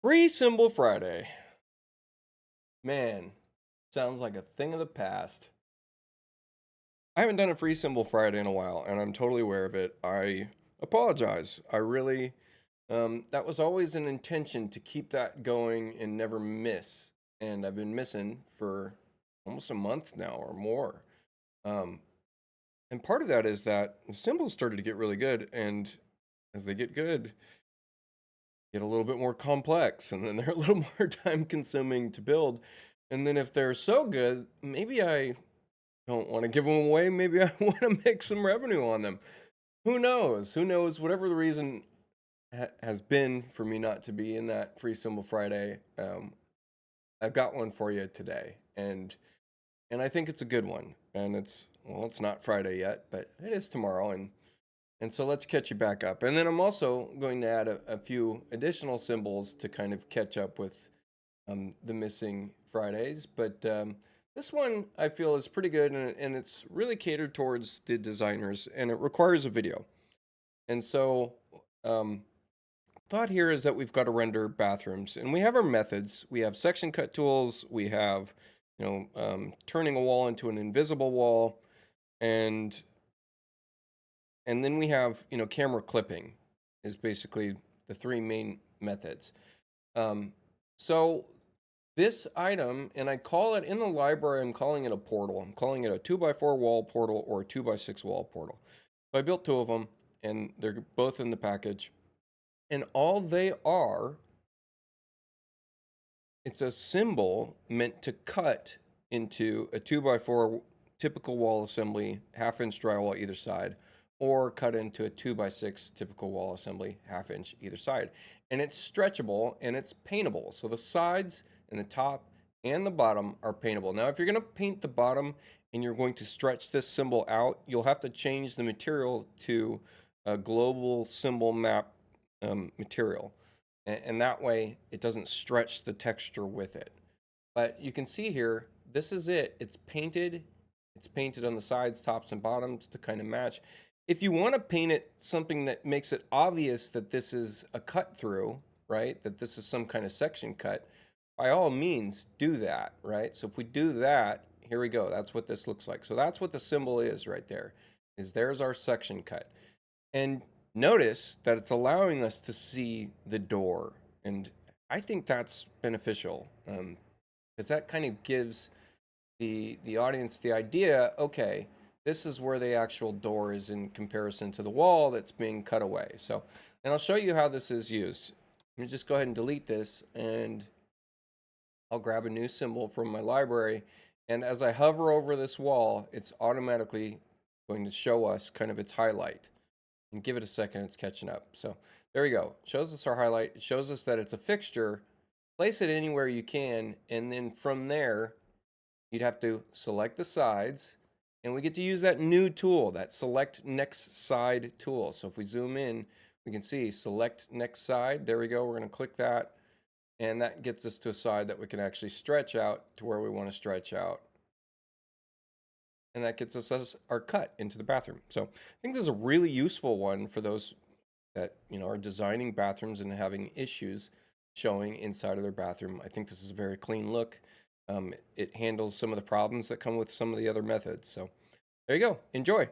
Free Symbol Friday. Man, sounds like a thing of the past. I haven't done a Free Symbol Friday in a while, and I'm totally aware of it. I apologize. I really, that was always an intention to keep that going and never miss. And I've been missing for almost a month now or more. Um, and part of that is that the symbols started to get really good, and as they get good, get a little bit more complex, and then they're a little more time consuming to build. And then if they're so good, maybe I don't want to give them away. Maybe I want to make some revenue on them. Who knows? Who knows? Whatever the reason has been for me not to be in that Free Symbol Friday, I've got one for you today, and I think it's a good one. And it's not Friday yet, but it is tomorrow, and so let's catch you back up. And then I'm also going to add a few additional symbols to kind of catch up with the missing Fridays. But this one I feel is pretty good, and it's really catered towards the designers, and it requires a video. And so, thought here is that we've got to render bathrooms, and we have our methods. We have section cut tools. We have, turning a wall into an invisible wall, and then we have, camera clipping is basically the three main methods. So this item, and I call it in the library, I'm calling it a portal. I'm calling it a 2x4 wall portal or a 2x6 wall portal. So I built two of them, and they're both in the package. And all they are, it's a symbol meant to cut into a 2x4 typical wall assembly, half-inch drywall either side, or cut into a 2x6 typical wall assembly, half-inch either side. And it's stretchable and it's paintable. So the sides and the top and the bottom are paintable. Now, if you're going to paint the bottom and you're going to stretch this symbol out, you'll have to change the material to a global symbol map material. And that way it doesn't stretch the texture with it. But you can see here, this is it. It's painted. It's painted on the sides, tops, and bottoms to kind of match. If you want to paint it something that makes it obvious that this is a cut through, right? That this is some kind of section cut, by all means, do that, right? So if we do that, here we go. That's what this looks like. So that's what the symbol is right there, is there's our section cut. And notice that it's allowing us to see the door. And I think that's beneficial, because that kind of gives the audience the idea, okay, this is where the actual door is in comparison to the wall that's being cut away. So, and I'll show you how this is used. Let me just go ahead and delete this, and I'll grab a new symbol from my library. And as I hover over this wall, it's automatically going to show us kind of its highlight. And give it a second, it's catching up. So there we go. It shows us our highlight. It shows us that it's a fixture. Place it anywhere you can, and then from there, you'd have to select the sides, and we get to use that new tool, that select next side tool. So if we zoom in, we can see select next side. There we go. We're going to click that, and that gets us to a side that we can actually stretch out to where we want to stretch out. And that gets us our cut into the bathroom. So I think this is a really useful one for those that are designing bathrooms and having issues showing inside of their bathroom. I think this is a very clean look. It handles some of the problems that come with some of the other methods. So there you go. Enjoy.